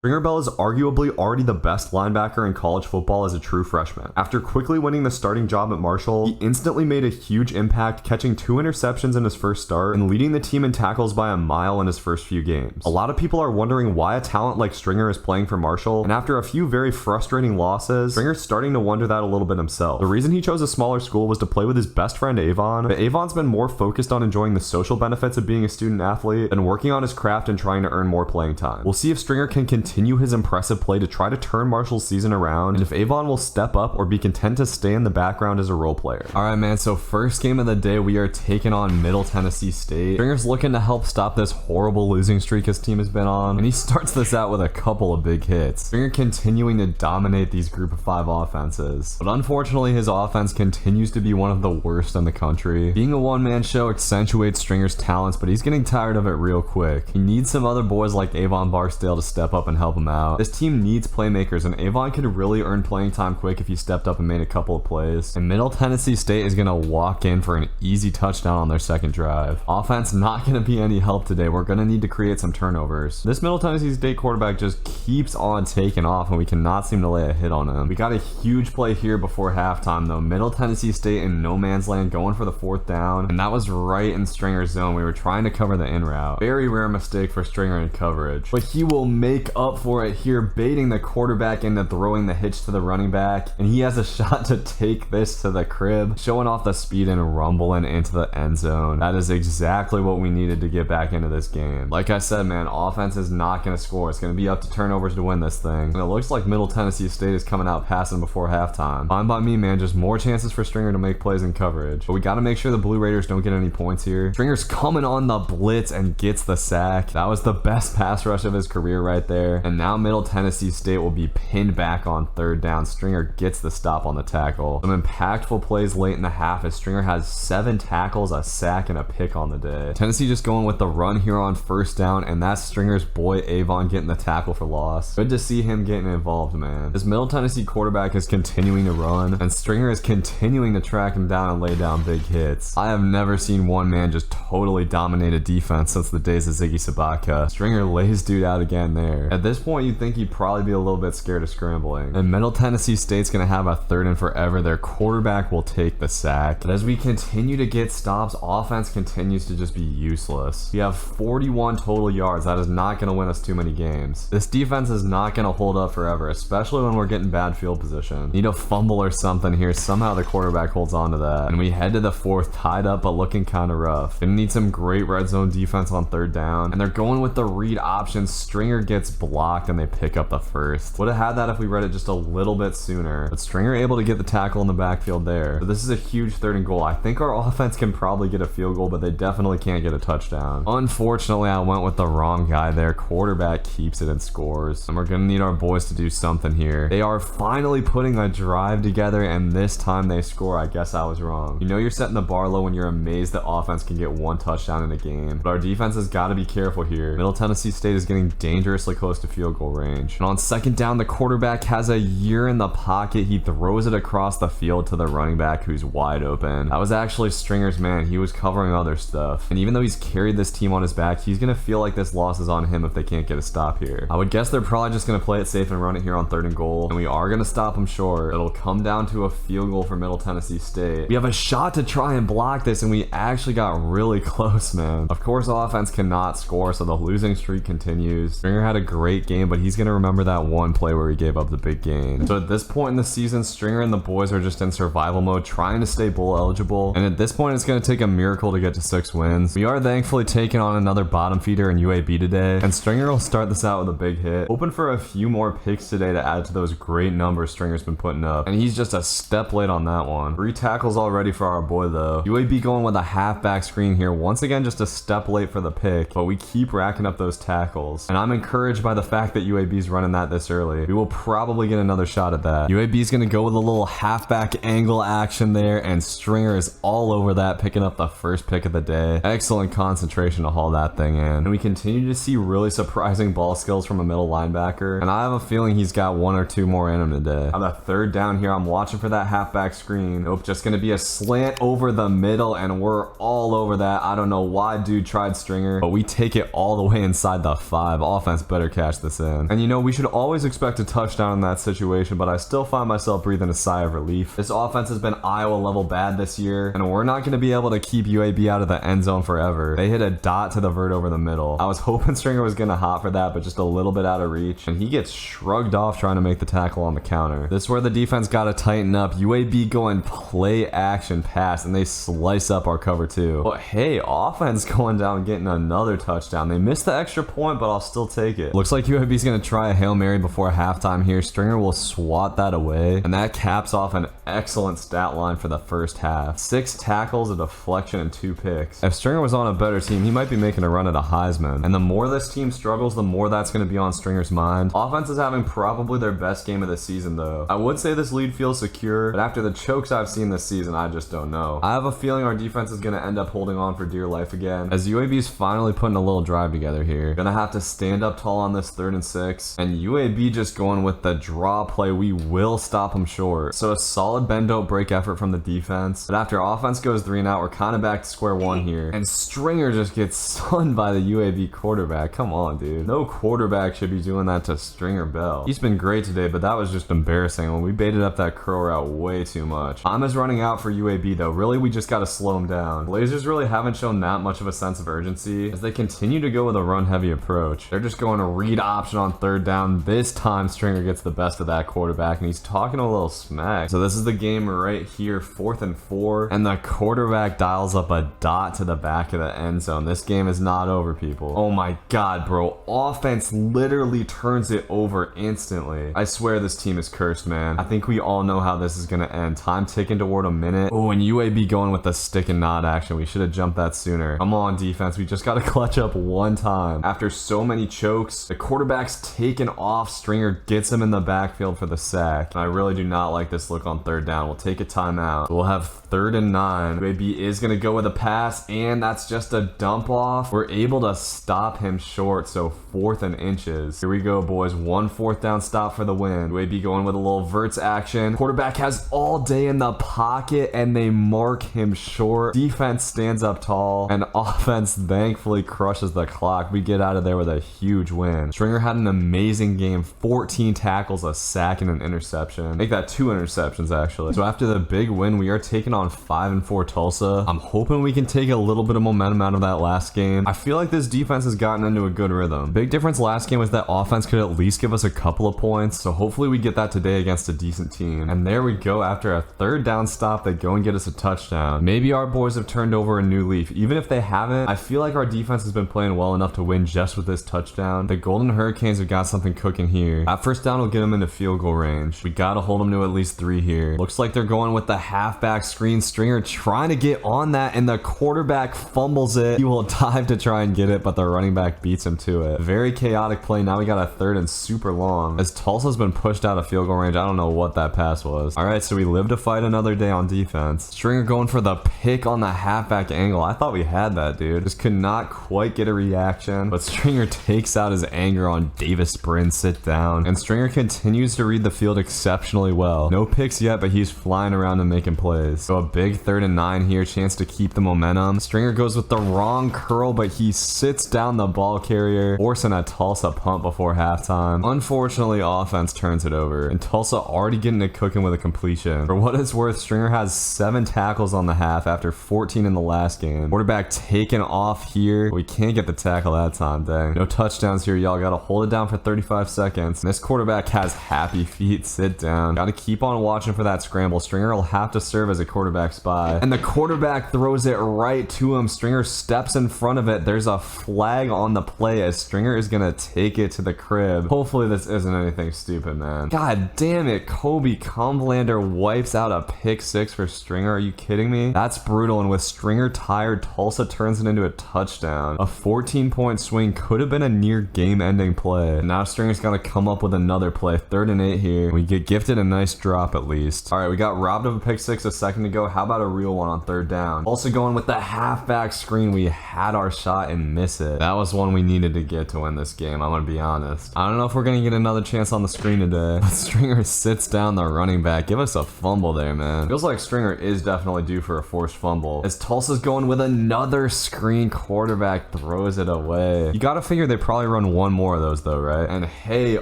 Stringer Bell is arguably already the best linebacker in college football as a true freshman. After quickly winning the starting job at Marshall, he instantly made a huge impact, catching 2 interceptions in his first start and leading the team in tackles by a mile in his first few games. A lot of people are wondering why a talent like Stringer is playing for Marshall, and after a few very frustrating losses, Stringer's starting to wonder that a little bit himself. The reason he chose a smaller school was to play with his best friend Avon, but Avon's been more focused on enjoying the social benefits of being a student athlete than working on his craft and trying to earn more playing time. We'll see if Stringer can continue his impressive play to try to turn Marshall's season around, and if Avon will step up or be content to stay in the background as a role player. Alright man, so first game of the day, we are taking on Middle Tennessee State. Stringer's looking to help stop this horrible losing streak his team has been on, and he starts this out with a couple of big hits. Stringer continuing to dominate these group of 5 offenses, but unfortunately his offense continues to be one of the worst in the country. Being a one-man show accentuates Stringer's talents, but he's getting tired of it real quick. He needs some other boys like Avon Barksdale to step up and help him out. This team needs playmakers, and Avon could really earn playing time quick if he stepped up and made a couple of plays. And Middle Tennessee State is going to walk in for an easy touchdown on their second drive. Offense not going to be any help today. We're going to need to create some turnovers. This Middle Tennessee State quarterback just keeps on taking off, and we cannot seem to lay a hit on him. We got a huge play here before halftime though. Middle Tennessee State in no man's land going for the 4th down, and that was right in Stringer's zone. We were trying to cover the in route. Very rare mistake for Stringer in coverage, but he will make up for it here, baiting the quarterback into throwing the hitch to the running back, and he has a shot to take this to the crib, showing off the speed and rumbling into the end zone. That is exactly what we needed to get back into this game. Like I said, man, offense is not going to score. It's going to be up to turnovers to win this thing, and it looks like Middle Tennessee State is coming out passing before halftime. Fine by me, man. Just more chances for Stringer to make plays in coverage, but we got to make sure the Blue Raiders don't get any points here. Stringer's coming on the blitz and gets the sack. That was the best pass rush of his career right there, and now Middle Tennessee State will be pinned back on 3rd down. Stringer gets the stop on the tackle. Some impactful plays late in the half as Stringer has 7 tackles, a sack, and a pick on the day. Tennessee just going with the run here on 1st down, and that's Stringer's boy Avon getting the tackle for loss. Good to see him getting involved, man. This Middle Tennessee quarterback is continuing to run, and Stringer is continuing to track him down and lay down big hits. I have never seen one man just totally dominate a defense since the days of Ziggy Sabaka. Stringer lays dude out again there. At this point, you'd think he'd probably be a little bit scared of scrambling. And Middle Tennessee State's going to have a 3rd and forever. Their quarterback will take the sack. But as we continue to get stops, offense continues to just be useless. We have 41 total yards. That is not going to win us too many games. This defense is not going to hold up forever, especially when we're getting bad field position. Need a fumble or something here. Somehow the quarterback holds on to that. And we head to the 4th, tied up but looking kind of rough. Gonna need some great red zone defense on 3rd down. And they're going with the read option. Stringer gets blocked and they pick up the 1st. Would have had that if we read it just a little bit sooner. But Stringer able to get the tackle in the backfield there. So this is a huge 3rd and goal. I think our offense can probably get a field goal, but they definitely can't get a touchdown. Unfortunately, I went with the wrong guy there. Quarterback keeps it and scores. And we're gonna need our boys to do something here. They are finally putting a drive together, and this time they score. I guess I was wrong. You know you're setting the bar low when you're amazed that offense can get 1 touchdown in a game. But our defense has got to be careful here. Middle Tennessee State is getting dangerously close to field goal range. And on 2nd down, the quarterback has a year in the pocket. He throws it across the field to the running back who's wide open. That was actually Stringer's man. He was covering other stuff. And even though he's carried this team on his back, he's going to feel like this loss is on him if they can't get a stop here. I would guess they're probably just going to play it safe and run it here on 3rd and goal. And we are going to stop them short. It'll come down to a field goal for Middle Tennessee State. We have a shot to try and block this, and we actually got really close, man. Of course, offense cannot score, so the losing streak continues. Stringer had a great game, but he's going to remember that one play where he gave up the big gain. So at this point in the season, Stringer and the boys are just in survival mode, trying to stay bowl eligible. And at this point, it's going to take a miracle to get to 6 wins. We are thankfully taking on another bottom feeder in UAB today, and Stringer will start this out with a big hit. Hoping for a few more picks today to add to those great numbers Stringer's been putting up. And he's just a step late on that one. 3 tackles already for our boy though. UAB going with a halfback screen here. Once again, just a step late for the pick, but we keep racking up those tackles. And I'm encouraged by the fact that UAB's running that this early. We will probably get another shot at that. UAB's going to go with a little halfback angle action there, and Stringer is all over that, picking up the 1st pick of the day. Excellent concentration to haul that thing in. And we continue to see really surprising ball skills from a middle linebacker, and I have a feeling he's got 1 or 2 more in him today. On the 3rd down here, I'm watching for that halfback screen. Nope, just going to be a slant over the middle, and we're all over that. I don't know why dude tried Stringer, but we take it all the way inside the 5. Offense better catch cash this in. And you know, we should always expect a touchdown in that situation, but I still find myself breathing a sigh of relief. This offense has been Iowa level bad this year, and we're not going to be able to keep UAB out of the end zone forever. They hit a dot to the vert over the middle. I was hoping Stringer was going to hop for that, but just a little bit out of reach, and he gets shrugged off trying to make the tackle on the counter. This is where the defense got to tighten up. UAB going play action pass, and they slice up our cover two. But hey, offense going down getting another touchdown. They missed the extra point, but I'll still take it. Looks like UAB's going to try a Hail Mary before halftime here. Stringer will swat that away, and that caps off an excellent stat line for the first half. 6 tackles, a deflection, and 2 picks. If Stringer was on a better team, he might be making a run at a Heisman. And the more this team struggles, the more that's going to be on Stringer's mind. Offense is having probably their best game of the season, though. I would say this lead feels secure, but after the chokes I've seen this season, I just don't know. I have a feeling our defense is going to end up holding on for dear life again, as UAB's finally putting a little drive together here. Gonna have to stand up tall on this 3rd and 6, and UAB just going with the draw play. We will stop them short. So a solid bend don't break effort from the defense, but after offense goes 3 and out, we're kind of back to square one here, and Stringer just gets stunned by the UAB quarterback. Come on, dude. No quarterback should be doing that to Stringer Bell. He's been great today, but that was just embarrassing when we baited up that curl route way too much. Time is running out for UAB though. Really, we just got to slow him down. Blazers really haven't shown that much of a sense of urgency as they continue to go with a run heavy approach. They're just going to read option on 3rd down. This time Stringer gets the best of that quarterback, and he's talking a little smack. So this is the game right here, 4th and 4, and the quarterback dials up a dot to the back of the end zone. This game is not over, people. Oh my god, bro. Offense literally turns it over instantly. I swear this team is cursed, man. I think we all know how this is going to end. Time ticking toward a minute. Oh, and UAB going with the stick and nod action. We should have jumped that sooner. Come on, defense. We just got to clutch up one time. After so many chokes, the quarterback's taken off. Stringer gets him in the backfield for the sack. And I really do not like this look on 3rd down. We'll take a timeout. We'll have 3rd and 9. UAB is going to go with a pass, and that's just a dump off. We're able to stop him short, so 4th and inches. Here we go, boys. 1 4th down stop for the win. UAB going with a little verts action. Quarterback has all day in the pocket, and they mark him short. Defense stands up tall, and offense thankfully crushes the clock. We get out of there with a huge win. Stringer had an amazing game. 14 tackles, a sack, and an interception. Make that 2 interceptions, actually. So after the big win, we are taking on 5 and 4 Tulsa. I'm hoping we can take a little bit of momentum out of that last game. I feel like this defense has gotten into a good rhythm. Big difference last game was that offense could at least give us a couple of points, so hopefully we get that today against a decent team. And there we go. After a 3rd down stop, they go and get us a touchdown. Maybe our boys have turned over a new leaf. Even if they haven't, I feel like our defense has been playing well enough to win just with this touchdown. The Golden Hurricanes have got something cooking here. That 1st down will get them into field goal range. We gotta hold them to at least 3 here. Looks like they're going with the halfback screen. Stringer trying to get on that, and the quarterback fumbles it. He will dive to try and get it, but the running back beats him to it. Very chaotic play. Now we got a 3rd and super long, as Tulsa's been pushed out of field goal range. I don't know what that pass was. All right, so we live to fight another day on defense. Stringer going for the pick on the halfback angle. I thought we had that, dude. Just could not quite get a reaction, but Stringer takes out his anger on Davis Brin. Sit down, and Stringer continues to read the field exceptionally well. No picks yet, but he's flying around and making plays. So a big 3rd and 9 here, chance to keep the momentum. Stringer goes with the wrong curl, but he sits down the ball carrier, forcing a Tulsa punt before halftime. Unfortunately, offense turns it over, and Tulsa already getting it cooking with a completion. For what it's worth, Stringer has 7 tackles on the half after 14 in the last game. Quarterback taken off here. We can't get the tackle that time, dang. No touchdowns here, y'all. Gotta hold it down for 35 seconds. This quarterback has happy feet. Sit down. Gotta keep on watching for that scramble. Stringer will have to serve as a quarterback spy, and the quarterback throws it right to him. Stringer steps in front of it. There's a flag on the play as Stringer is gonna take it to the crib. Hopefully this isn't anything stupid, man. God damn it. Kobe Comlander wipes out a pick 6 for Stringer. Are you kidding me? That's brutal, and with Stringer tired, Tulsa turns it into a touchdown. A 14-point swing could have been a near game-ending play. And now Stringer's got to come up with another play. 3rd and 8 here. We get gifted a nice drop at least. least. All right, we got robbed of a pick six a second ago. How about a real one on third down? Also going with the halfback screen. We had our shot and miss it. That was one we needed to get to win this game. I'm gonna be honest. I don't know if we're gonna get another chance on the screen today. But Stringer sits down the running back. Give us a fumble there, man. Feels like Stringer is definitely due for a forced fumble. As Tulsa's going with another screen, quarterback throws it away. You gotta figure they probably run one more of those though, right? And hey,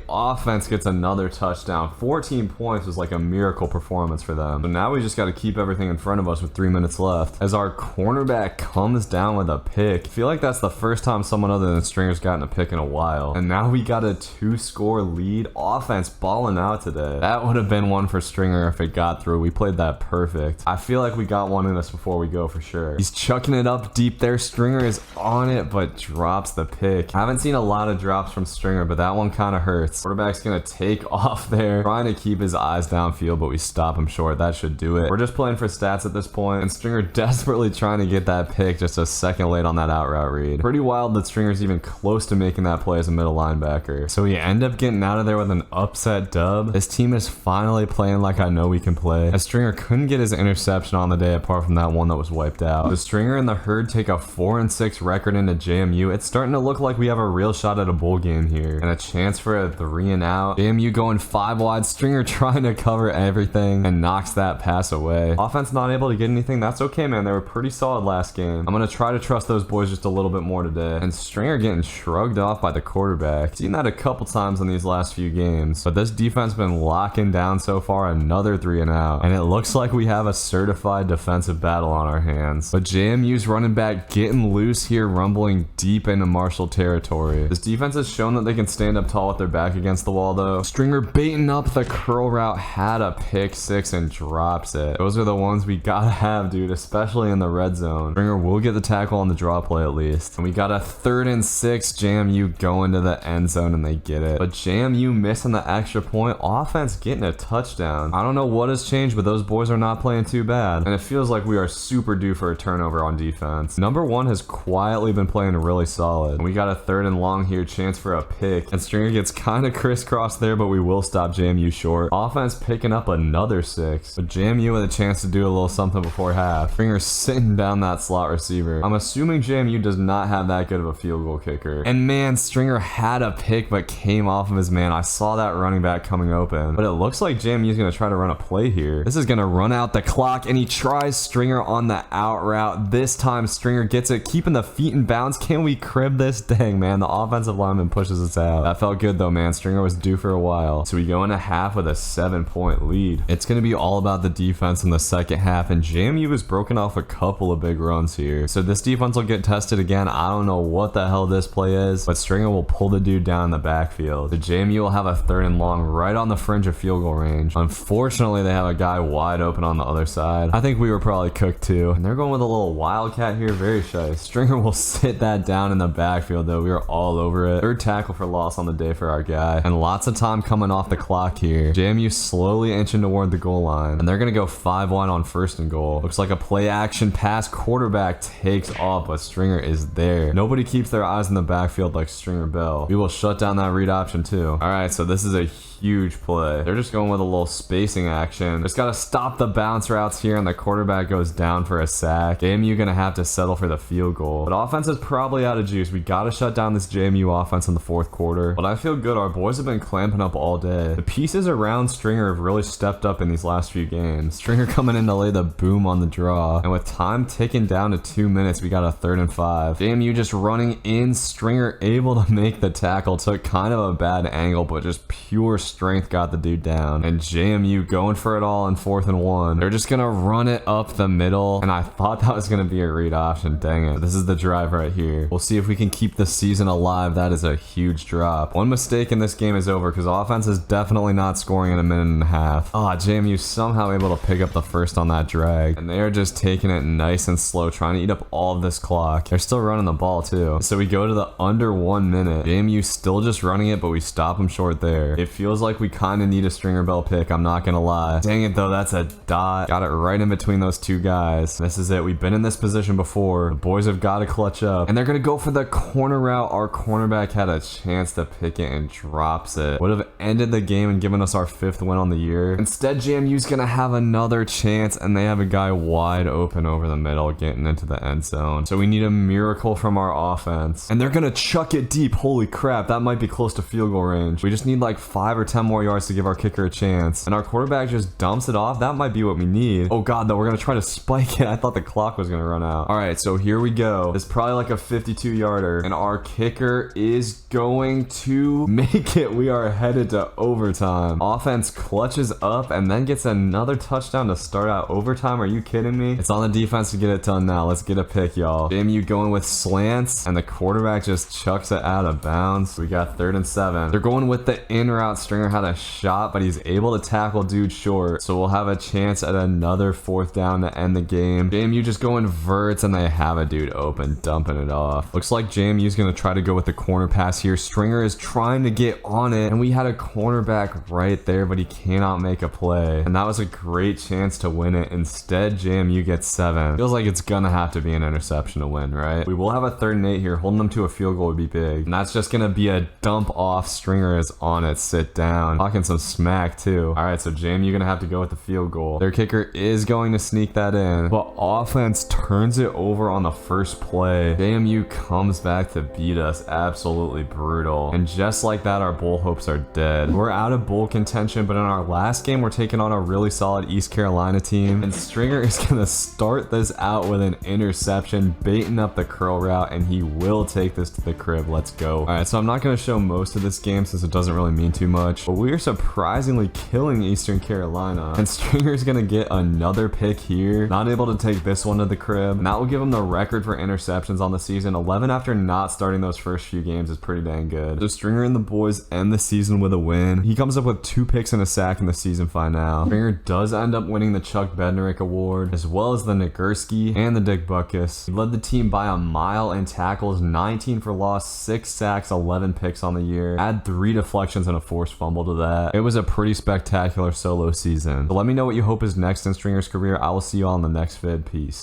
offense gets another touchdown. 14 points was like a miracle performance for them. So now we just gotta keep everything in front of us with 3 minutes left. As our cornerback comes down with a pick. I feel like that's the first time someone other than Stringer's gotten a pick in a while. And now we got a 2-score lead. Offense balling out today. That would have been one for Stringer if it got through. We played that perfect. I feel like we got one in us before we go for sure. He's chucking it up deep there. Stringer is on it, but drops the pick. I haven't seen a lot of drops from Stringer, but that one kind of hurts. Quarterback's gonna take off there, trying to keep his eyes downfield, but we stop him short. That should do it. We're just playing for stats at this point, and Stringer desperately trying to get that pick just a second late on that out route read. Pretty wild that Stringer's even close to making that play as a middle linebacker. So we end up getting out of there with an upset dub. This team is finally playing like I know we can play. As Stringer couldn't get his interception on the day apart from that one that was wiped out. The Stringer and the Herd take a 4-6 record into JMU. It's starting to look like we have a real shot at a bowl game here and a chance for a 3-and-out. JMU going 5 wide. Stringer trying to cover everything and knocks that pass away. Offense not able to get anything. That's okay, man. They were pretty solid last game. I'm gonna try to trust those boys just a little bit more today. And Stringer getting shrugged off by the quarterback. Seen that a couple times in these last few games, but this defense been locking down so far. Another 3-and-out, and it looks like we have a certified defensive battle on our hands. But JMU's running back getting loose here, rumbling deep into Marshall territory. This defense has shown that they can stand up tall with their back against the wall though. Stringer baiting up the curl route, had a pick six and drops it. Those are the ones we gotta have, dude, especially in the red zone. Stringer will get the tackle on the draw play at least. And we got a 3rd-and-6. JMU going to the end zone and they get it. But JMU missing the extra point. Offense getting a touchdown. I don't know what has changed, but those boys are not playing too bad. And it feels like we are super due for a turnover on defense. Number 1 has quietly been playing really solid. And we got a 3rd and long here, chance for a pick. And Stringer gets kind of crisscrossed there, but we will stop JMU short. Offense picking up another 6. But JMU with a chance to do a little something before half. Stringer sitting down that slot receiver. I'm assuming JMU does not have that good of a field goal kicker. And man, Stringer had a pick, but came off of his man. I saw that running back coming open. But it looks like JMU's going to try to run a play here. This is going to run out the clock, and he tries Stringer on the out route. This time, Stringer gets it, keeping the feet in bounds. Can we crib this? Dang, man, the offensive lineman pushes us out. That felt good, though, man. Stringer was due for a while. So we go into half with a 7-point lead. It's going to be all about the defense in the second half, and JMU has broken off a couple of big runs here. So this defense will get tested again. I don't know what the hell this play is, but Stringer will pull the dude down in the backfield. The JMU will have a 3rd and long right on the fringe of field goal range. Unfortunately, they have a guy wide open on the other side. I think we were probably cooked too. And they're going with a little wildcat here. Very shy. Stringer will sit that down in the backfield though. We are all over it. 3rd tackle for loss on the day for our guy. And lots of time coming off the clock here. JMU slowly inching toward the goal line. And they're going to go 5 wide on 1st and goal. Looks like a play action pass. Quarterback takes off, but Stringer is there. Nobody keeps their eyes in the backfield like Stringer Bell. We will shut down that read option too. All right, so this is a huge play. They're just going with a little spacing action. Just got to stop the bounce routes here, and the quarterback goes down for a sack. JMU gonna have to settle for the field goal. But offense is probably out of juice. We got to shut down this JMU offense in the 4th quarter. But I feel good. Our boys have been clamping up all day. The pieces around Stringer have really stepped up in these last few games. Stringer coming in to lay the boom on the draw. And with time ticking down to 2 minutes, we got a 3rd and 5. JMU just running in. Stringer able to make the tackle. Took kind of a bad angle, but just pure strength got the dude down. And JMU going for it all in 4th and 1. They're just gonna run it up the middle, and I thought that was gonna be a read option. Dang it. This is the drive right here. We'll see if we can keep the season alive. That is a huge drop. One mistake and this game is over, because offense is definitely not scoring in a minute and a half. JMU somehow able to pick up the 1st on that drag, and they are just taking it nice and slow, trying to eat up all of this clock. They're still running the ball too. So we go to the under 1 minute. JMU still just running it, but we stop them short there. It feels like we kind of need a Stringer Bell pick, I'm not gonna lie. Dang it though, that's a dot. Got it right in between those two guys. This is it. We've been in this position before. The boys have got to clutch up, and they're gonna go for the corner route. Our cornerback had a chance to pick it and drops it. Would have ended the game and given us our 5th win on the year. Instead Instead, JMU's gonna have another chance, and they have a guy wide open over the middle getting into the end zone. So we need a miracle from our offense. And they're gonna chuck it deep. Holy crap, that might be close to field goal range. We just need like 5 or 10 more yards to give our kicker a chance. And our quarterback just dumps it off. That might be what we need. Oh god, though, we're gonna try to spike it. I thought the clock was gonna run out. All right, so here we go. It's probably like a 52-yarder. And our kicker is going to make it. We are headed to overtime. Offense clutches up and then gets another touchdown to start out overtime. Are you kidding me? It's on the defense to get it done now. Let's get a pick, y'all. JMU going with slants, and the quarterback just chucks it out of bounds. We got 3rd and 7. They're going with the in route. Stringer had a shot, but he's able to tackle dude short. So we'll have a chance at another 4th down to end the game. JMU just going verts, and they have a dude open, dumping it off. Looks like JMU's gonna try to go with the corner pass here. Stringer is trying to get on it, and we had a cornerback right there, but he cannot make a play. And that was a great chance to win it. Instead, JMU gets 7. Feels like it's gonna have to be an interception to win, right? We will have a 3rd and 8 here. Holding them to a field goal would be big. And that's just gonna be a dump off. Stringer is on it. Sit down. Talking some smack too. All right, so JMU gonna have to go with the field goal. Their kicker is going to sneak that in, but offense turns it over on the first play. JMU comes back to beat us. Absolutely brutal. And just like that, our bowl hopes are dead. We're out of bowl contention, but in our last game, we're taking on a really solid East Carolina team. And Stringer is gonna start this out with an interception, baiting up the curl route, and he will take this to the crib. Let's go. All right, so I'm not gonna show most of this game since it doesn't really mean too much, but we are surprisingly killing Eastern Carolina. And Stringer's gonna get another pick here. Not able to take this one to the crib. And that will give him the record for interceptions on the season. 11 after not starting those first few games is pretty dang good. So Stringer and the boys end the season with a win. He comes up with 2 picks and a sack in the season finale. Stringer does end up winning the Chuck Bednarik Award, as well as the Nagurski and the Dick Butkus. He led the team by a mile in tackles, 19 for loss, 6 sacks, 11 picks on the year. Add 3 deflections and a forced fumble to that. It was a pretty spectacular solo season. So let me know what you hope is next in Stringer's career. I will see you all in the next vid. Peace.